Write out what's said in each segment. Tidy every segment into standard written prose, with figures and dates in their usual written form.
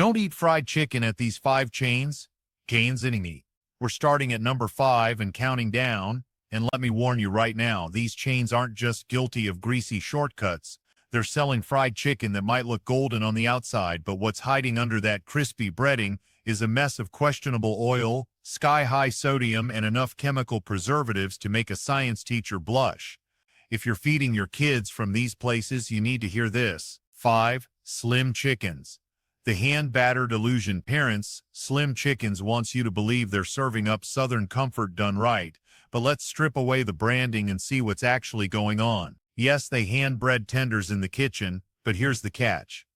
Don't eat fried chicken at these 5 chains. We're starting at number 5 and counting down, and let me warn you right now, these chains aren't just guilty of greasy shortcuts. They're selling fried chicken that might look golden on the outside, but what's hiding under that crispy breading is a mess of questionable oil, sky-high sodium, and enough chemical preservatives to make a science teacher blush. If you're feeding your kids from these places, you need to hear this. 5. Slim chickens. The hand-battered illusion. Parents, Slim Chickens wants you to believe they're serving up Southern comfort done right, but let's strip away the branding and see what's actually going on. Yes, they hand-bread tenders in the kitchen, but here's the catch.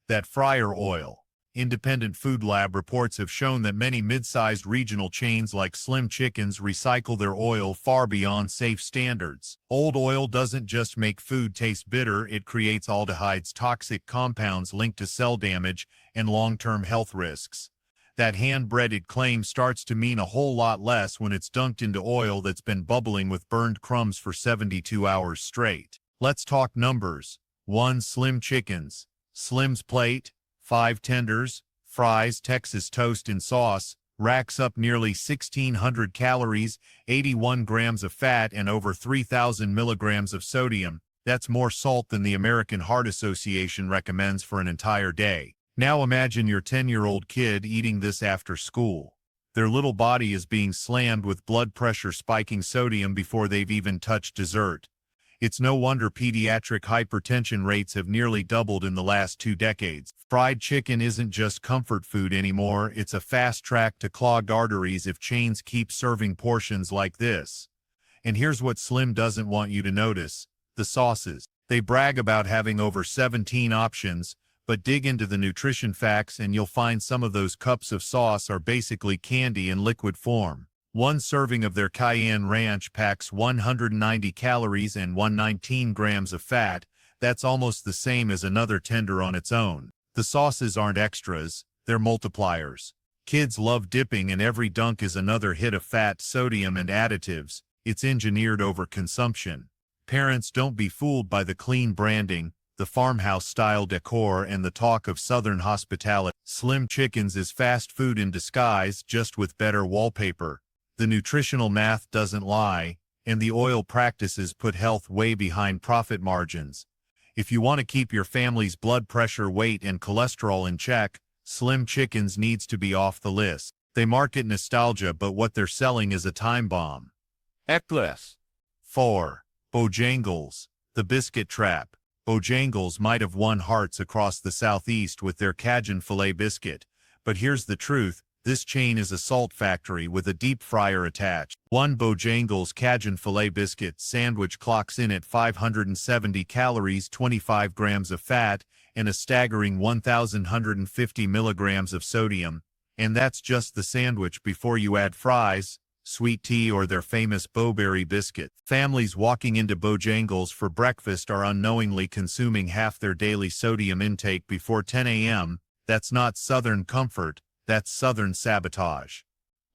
That fryer oil. Independent Food Lab reports have shown that many mid-sized regional chains like Slim Chickens recycle their oil far beyond safe standards. Old oil doesn't just make food taste bitter, it creates aldehydes, toxic compounds linked to cell damage and long-term health risks. That hand-breaded claim starts to mean a whole lot less when it's dunked into oil that's been bubbling with burned crumbs for 72 hours straight. Let's talk numbers. 1. Slim Chickens. Slim's plate, 5 tenders, fries, Texas toast and sauce, racks up nearly 1,600 calories, 81 grams of fat, and over 3,000 milligrams of sodium. That's more salt than the American Heart Association recommends for an entire day. Now imagine your 10-year-old kid eating this after school. Their little body is being slammed with blood pressure spiking sodium before they've even touched dessert. It's no wonder pediatric hypertension rates have nearly doubled in the last 2 decades. Fried chicken isn't just comfort food anymore, it's a fast track to clogged arteries if chains keep serving portions like this. And here's what Slim doesn't want you to notice: the sauces. They brag about having over 17 options, but dig into the nutrition facts and you'll find some of those cups of sauce are basically candy in liquid form. One serving of their Cayenne Ranch packs 190 calories and 119 grams of fat. That's almost the same as another tender on its own. The sauces aren't extras, they're multipliers. Kids love dipping, and every dunk is another hit of fat, sodium, and additives. It's engineered over consumption. Parents, don't be fooled by the clean branding, the farmhouse-style decor, and the talk of Southern hospitality. Slim Chickens is fast food in disguise, just with better wallpaper. The nutritional math doesn't lie, and the oil practices put health way behind profit margins. If you want to keep your family's blood pressure, weight, and cholesterol in check, Slim Chickens needs to be off the list. They market nostalgia, but what they're selling is a time bomb. Ecless. 4. Bojangles. The biscuit trap. Bojangles might have won hearts across the Southeast with their Cajun filet biscuit, but here's the truth. This chain is a salt factory with a deep fryer attached. One Bojangles Cajun filet biscuit sandwich clocks in at 570 calories, 25 grams of fat, and a staggering 1,150 milligrams of sodium. And that's just the sandwich before you add fries, sweet tea, or their famous Bowberry biscuit. Families walking into Bojangles for breakfast are unknowingly consuming half their daily sodium intake before 10 a.m. That's not Southern comfort. That's Southern sabotage.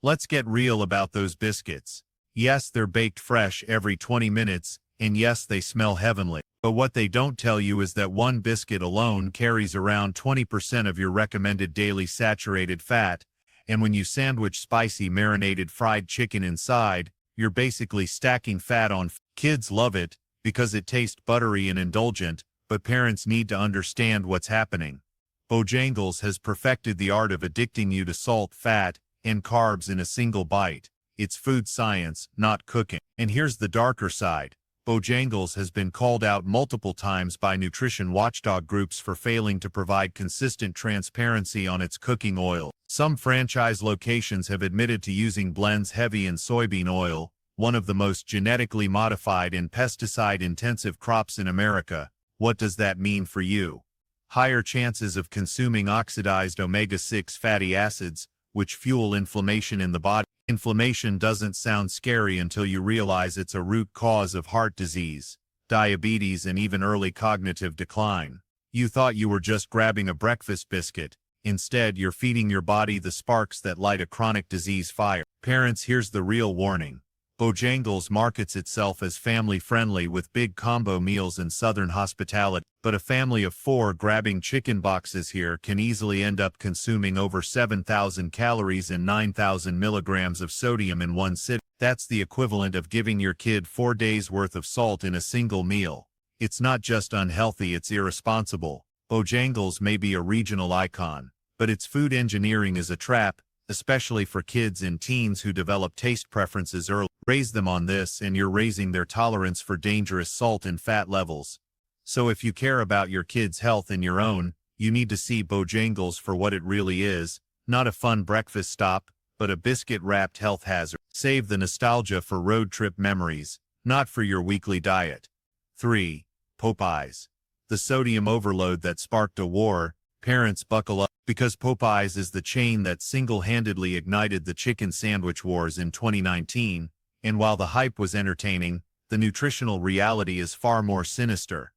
Let's get real about those biscuits. Yes, they're baked fresh every 20 minutes, and yes, they smell heavenly. But what they don't tell you is that one biscuit alone carries around 20% of your recommended daily saturated fat, and when you sandwich spicy marinated fried chicken inside, you're basically stacking fat on. Kids love it because it tastes buttery and indulgent, but parents need to understand what's happening. Bojangles has perfected the art of addicting you to salt, fat, and carbs in a single bite. It's food science, not cooking. And here's the darker side. Bojangles has been called out multiple times by nutrition watchdog groups for failing to provide consistent transparency on its cooking oil. Some franchise locations have admitted to using blends heavy in soybean oil, one of the most genetically modified and pesticide-intensive crops in America. What does that mean for you? Higher chances of consuming oxidized omega-6 fatty acids, which fuel inflammation in the body. Inflammation doesn't sound scary until you realize it's a root cause of heart disease, diabetes, and even early cognitive decline. You thought you were just grabbing a breakfast biscuit. Instead, you're feeding your body the sparks that light a chronic disease fire. Parents, here's the real warning. Bojangles markets itself as family-friendly with big combo meals and southern hospitality, but a family of 4 grabbing chicken boxes here can easily end up consuming over 7,000 calories and 9,000 milligrams of sodium in one sitting. That's the equivalent of giving your kid 4 days' worth of salt in a single meal. It's not just unhealthy, it's irresponsible. Bojangles may be a regional icon, but its food engineering is a trap, especially for kids and teens who develop taste preferences early. Raise them on this and you're raising their tolerance for dangerous salt and fat levels. So if you care about your kids' health and your own, you need to see Bojangles for what it really is, not a fun breakfast stop, but a biscuit-wrapped health hazard. Save the nostalgia for road trip memories, not for your weekly diet. 3. Popeyes. The sodium overload that sparked a war. Parents buckle up, because Popeyes is the chain that single-handedly ignited the chicken sandwich wars in 2019, and while the hype was entertaining, the nutritional reality is far more sinister.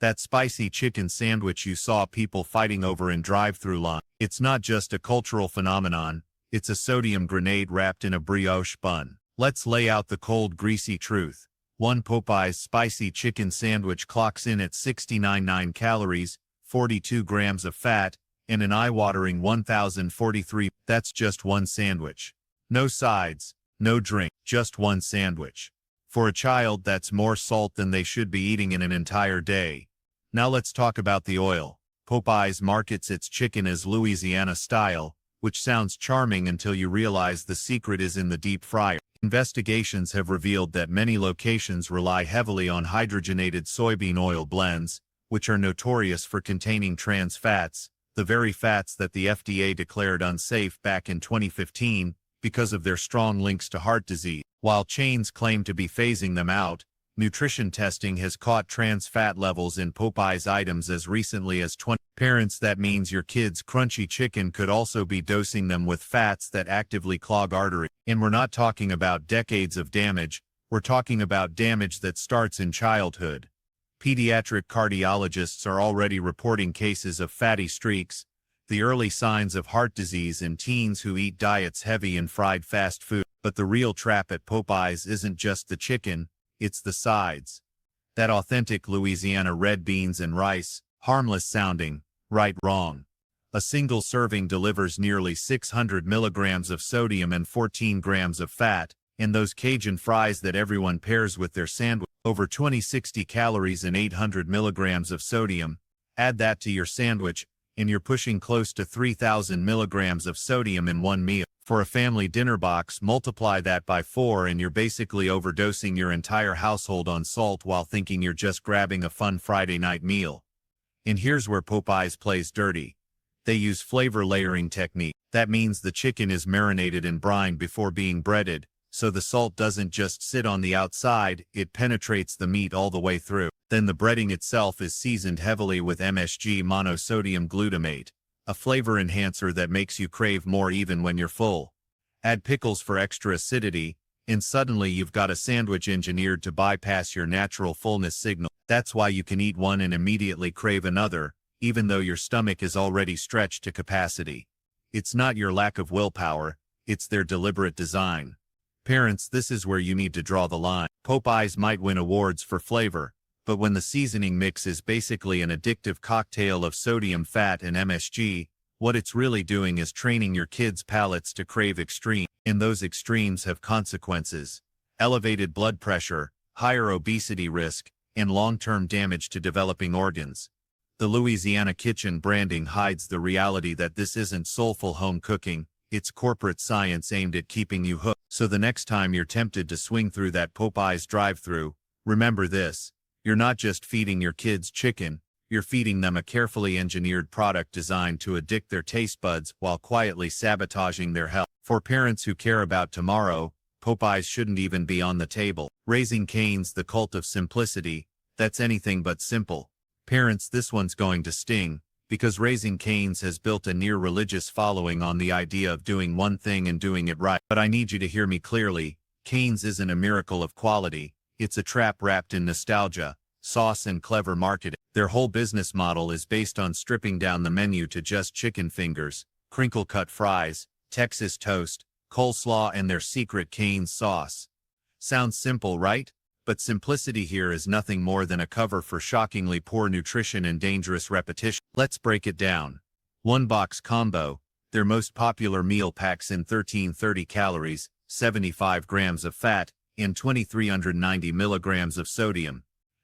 That spicy chicken sandwich you saw people fighting over in drive-thru line, it's not just a cultural phenomenon, it's a sodium grenade wrapped in a brioche bun. Let's lay out the cold, greasy truth. One Popeyes spicy chicken sandwich clocks in at 69.9 calories, 42 grams of fat, and an eye-watering 1,043. That's just one sandwich. No sides, no drink, just one sandwich. For a child, that's more salt than they should be eating in an entire day. Now let's talk about the oil. Popeyes markets its chicken as Louisiana style, which sounds charming until you realize the secret is in the deep fryer. Investigations have revealed that many locations rely heavily on hydrogenated soybean oil blends, which are notorious for containing trans fats, the very fats that the FDA declared unsafe back in 2015 because of their strong links to heart disease. While chains claim to be phasing them out, nutrition testing has caught trans fat levels in Popeyes items as recently as 20. Parents, that means your kids' crunchy chicken could also be dosing them with fats that actively clog arteries. And we're not talking about decades of damage, we're talking about damage that starts in childhood. Pediatric cardiologists are already reporting cases of fatty streaks, the early signs of heart disease in teens who eat diets heavy in fried fast food. But the real trap at Popeyes isn't just the chicken, it's the sides. That authentic Louisiana red beans and rice, harmless sounding, right, wrong. A single serving delivers nearly 600 milligrams of sodium and 14 grams of fat, and those Cajun fries that everyone pairs with their sandwich, over 2060 calories and 800 milligrams of sodium. Add that to your sandwich, and you're pushing close to 3,000 milligrams of sodium in one meal. For a family dinner box, multiply that by 4 and you're basically overdosing your entire household on salt while thinking you're just grabbing a fun Friday night meal. And here's where Popeyes plays dirty. They use flavor layering technique. That means the chicken is marinated in brine before being breaded, so the salt doesn't just sit on the outside, it penetrates the meat all the way through. Then the breading itself is seasoned heavily with MSG monosodium glutamate, a flavor enhancer that makes you crave more even when you're full. Add pickles for extra acidity, and suddenly you've got a sandwich engineered to bypass your natural fullness signal. That's why you can eat one and immediately crave another, even though your stomach is already stretched to capacity. It's not your lack of willpower, it's their deliberate design. Parents, this is where you need to draw the line. Popeyes might win awards for flavor, but when the seasoning mix is basically an addictive cocktail of sodium, fat, and MSG, what it's really doing is training your kids' palates to crave extreme, and those extremes have consequences: elevated blood pressure, higher obesity risk, and long-term damage to developing organs. The Louisiana Kitchen branding hides the reality that this isn't soulful home cooking, it's corporate science aimed at keeping you hooked. So the next time you're tempted to swing through that Popeyes drive-thru, remember this: you're not just feeding your kids chicken, you're feeding them a carefully engineered product designed to addict their taste buds while quietly sabotaging their health. For parents who care about tomorrow, Popeyes shouldn't even be on the table. Raising Cane's The Cult of Simplicity, that's anything but simple. Parents, this one's going to sting, because Raising Cane's has built a near-religious following on the idea of doing one thing and doing it right. But I need you to hear me clearly: Cane's isn't a miracle of quality, it's a trap wrapped in nostalgia, sauce, and clever marketing. Their whole business model is based on stripping down the menu to just chicken fingers, crinkle-cut fries, Texas toast, coleslaw, and their secret Cane's sauce. Sounds simple, right? But simplicity here is nothing more than a cover for shockingly poor nutrition and dangerous repetition. Let's break it down. One box combo. Their most popular meal packs in 1330 calories, 75 grams of fat, and 2390 milligrams of sodium.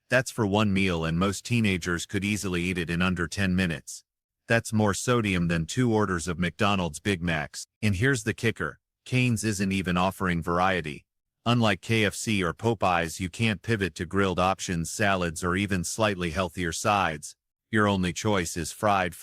That's for one meal, and most teenagers could easily eat it in under 10 minutes. That's more sodium than 2 orders of McDonald's Big Macs. And here's the kicker. Cane's isn't even offering variety. Unlike KFC or Popeyes, you can't pivot to grilled options, salads, or even slightly healthier sides. Your only choice is fried.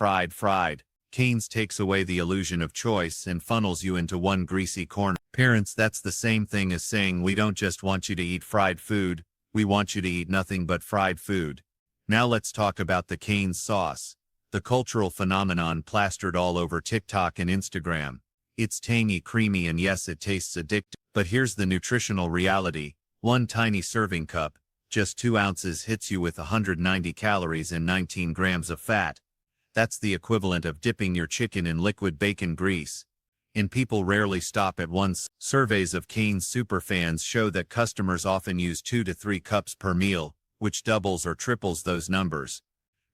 Cane's takes away the illusion of choice and funnels you into one greasy corner. Parents, that's the same thing as saying we don't just want you to eat fried food, we want you to eat nothing but fried food. Now let's talk about the Cane's sauce. The cultural phenomenon plastered all over TikTok and Instagram. It's tangy, creamy, and yes, it tastes addictive. But here's the nutritional reality. One tiny serving cup, just 2 ounces, hits you with 190 calories and 19 grams of fat. That's the equivalent of dipping your chicken in liquid bacon grease. And people rarely stop at once. Surveys of Cane's superfans show that customers often use 2 to 3 cups per meal, which doubles or triples those numbers.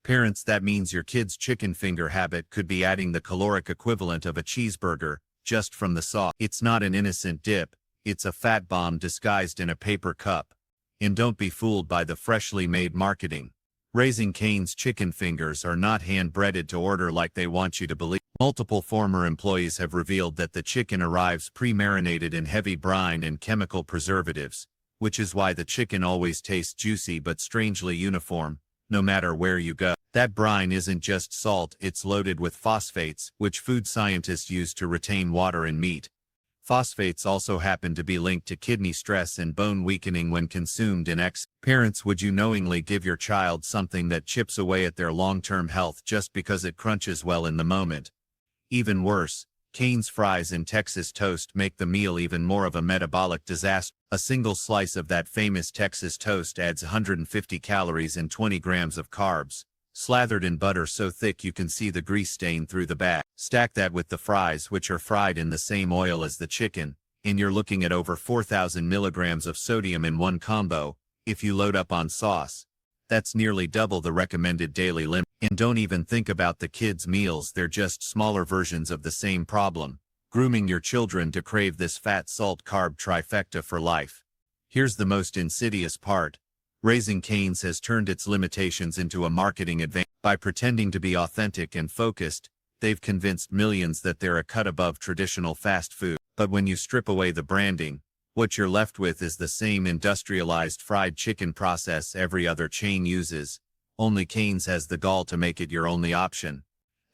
Parents, that means your kid's chicken finger habit could be adding the caloric equivalent of a cheeseburger, just from the sauce. It's not an innocent dip, it's a fat bomb disguised in a paper cup. And don't be fooled by the freshly made marketing. Raising Cane's chicken fingers are not hand-breaded to order like they want you to believe. Multiple former employees have revealed that the chicken arrives pre-marinated in heavy brine and chemical preservatives, which is why the chicken always tastes juicy but strangely uniform, no matter where you go. That brine isn't just salt, it's loaded with phosphates, which food scientists use to retain water in meat. Phosphates also happen to be linked to kidney stress and bone weakening when consumed in excess. Parents, would you knowingly give your child something that chips away at their long-term health just because it crunches well in the moment? Even worse, Cane's fries and Texas toast make the meal even more of a metabolic disaster. A single slice of that famous Texas toast adds 150 calories and 20 grams of carbs, slathered in butter so thick you can see the grease stain through the bag. Stack that with the fries, which are fried in the same oil as the chicken, and you're looking at over 4,000 milligrams of sodium in one combo. If you load up on sauce, that's nearly double the recommended daily limit. And don't even think about the kids' meals, they're just smaller versions of the same problem. Grooming your children to crave this fat, salt, carb trifecta for life. Here's the most insidious part. Raising Cane's has turned its limitations into a marketing advantage. By pretending to be authentic and focused, they've convinced millions that they're a cut above traditional fast food. But when you strip away the branding, what you're left with is the same industrialized fried chicken process every other chain uses. Only Cane's has the gall to make it your only option.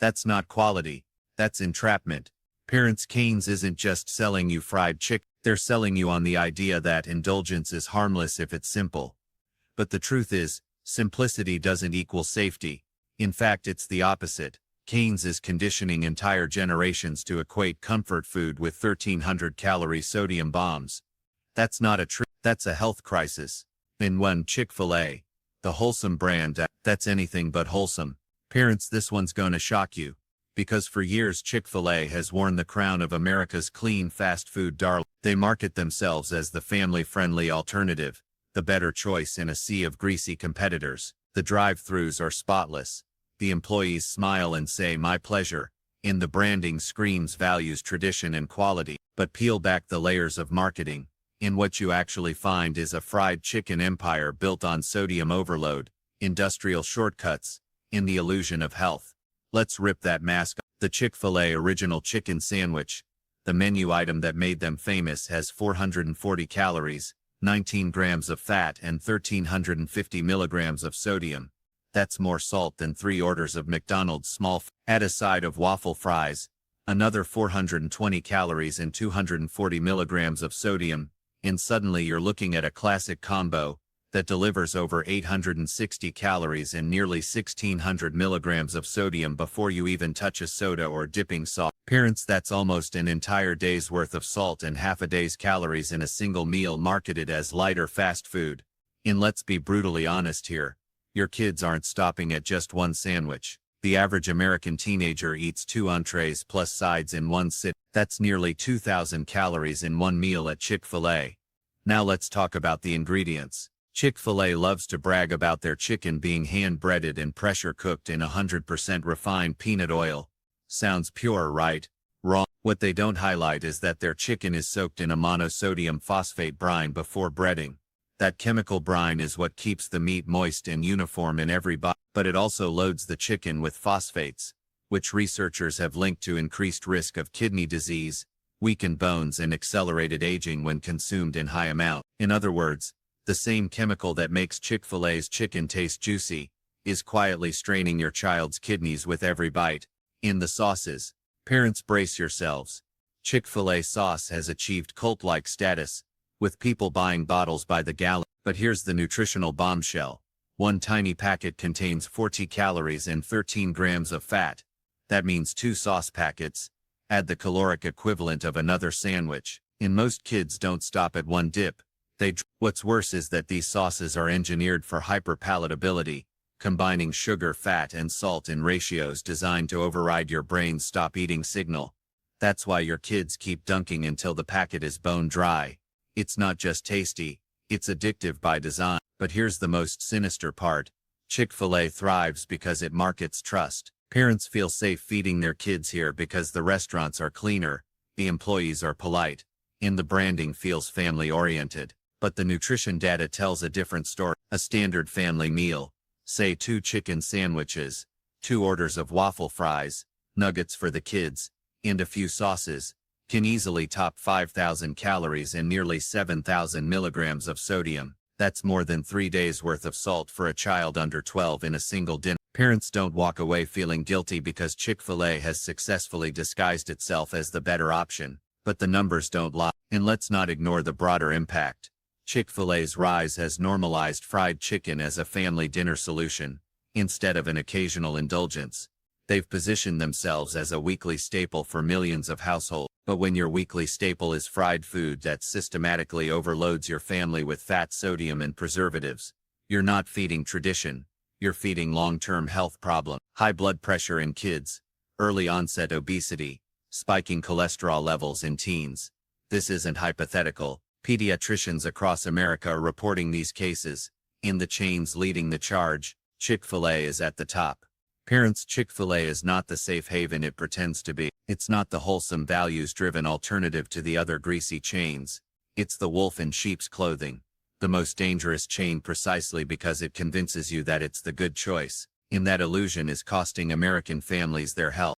That's not quality, that's entrapment. Parents, Cane's isn't just selling you fried chicken, they're selling you on the idea that indulgence is harmless if it's simple. But the truth is, simplicity doesn't equal safety. In fact, it's the opposite. Cane's is conditioning entire generations to equate comfort food with 1,300-calorie sodium bombs. That's not a treat, that's a health crisis. In one, Chick-fil-A, the wholesome brand, that's anything but wholesome. Parents, this one's gonna shock you. Because for years Chick-fil-A has worn the crown of America's clean fast food darling. They market themselves as the family-friendly alternative, the better choice in a sea of greasy competitors. The drive-thrus are spotless. The employees smile and say, "My pleasure," and the branding screams values, tradition, and quality. But peel back the layers of marketing, and what you actually find is a fried chicken empire built on sodium overload, industrial shortcuts, and the illusion of health. Let's rip that mask off. The Chick-fil-A Original Chicken Sandwich, the menu item that made them famous, has 440 calories, 19 grams of fat, and 1,350 milligrams of sodium. That's more salt than 3 orders of McDonald's small. Add a side of waffle fries, another 420 calories and 240 milligrams of sodium, and suddenly you're looking at a classic combo that delivers over 860 calories and nearly 1,600 milligrams of sodium before you even touch a soda or dipping sauce. Parents, that's almost an entire day's worth of salt and half a day's calories in a single meal marketed as lighter fast food. And let's be brutally honest here. Your kids aren't stopping at just one sandwich. The average American teenager eats 2 entrees plus sides in one sit. That's nearly 2,000 calories in one meal at Chick-fil-A. Now let's talk about the ingredients. Chick-fil-A loves to brag about their chicken being hand-breaded and pressure-cooked in 100% refined peanut oil. Sounds pure, right? Wrong. What they don't highlight is that their chicken is soaked in a monosodium phosphate brine before breading. That chemical brine is what keeps the meat moist and uniform in every bite, but it also loads the chicken with phosphates, which researchers have linked to increased risk of kidney disease, weakened bones, and accelerated aging when consumed in high amount. In other words, the same chemical that makes Chick-fil-A's chicken taste juicy is quietly straining your child's kidneys with every bite. In the sauces, parents, brace yourselves. Chick-fil-A sauce has achieved cult-like status, with people buying bottles by the gallon. But here's the nutritional bombshell. One tiny packet contains 40 calories and 13 grams of fat. That means 2 sauce packets. Add the caloric equivalent of another sandwich. And most kids don't stop at one dip. What's worse is that these sauces are engineered for hyperpalatability, combining sugar, fat, and salt in ratios designed to override your brain's stop eating signal. That's why your kids keep dunking until the packet is bone dry. It's not just tasty, it's addictive by design. But here's the most sinister part. Chick-fil-A thrives because it markets trust. Parents feel safe feeding their kids here because the restaurants are cleaner, the employees are polite, and the branding feels family-oriented. But the nutrition data tells a different story. A standard family meal, say 2 chicken sandwiches, 2 orders of waffle fries, nuggets for the kids, and a few sauces, can easily top 5,000 calories and nearly 7,000 milligrams of sodium. That's more than 3 days' worth of salt for a child under 12 in a single dinner. Parents don't walk away feeling guilty because Chick-fil-A has successfully disguised itself as the better option. But the numbers don't lie. And let's not ignore the broader impact. Chick-fil-A's rise has normalized fried chicken as a family dinner solution, instead of an occasional indulgence. They've positioned themselves as a weekly staple for millions of households. But when your weekly staple is fried food that systematically overloads your family with fat, sodium, and preservatives, you're not feeding tradition, you're feeding long-term health problems. High blood pressure in kids, early onset obesity, spiking cholesterol levels in teens. This isn't hypothetical. Pediatricians across America are reporting these cases. In the chains leading the charge, Chick-fil-A is at the top. Parents, Chick-fil-A is not the safe haven it pretends to be. It's not the wholesome, values-driven alternative to the other greasy chains. It's the wolf in sheep's clothing. The most dangerous chain precisely because it convinces you that it's the good choice. And that illusion is costing American families their health.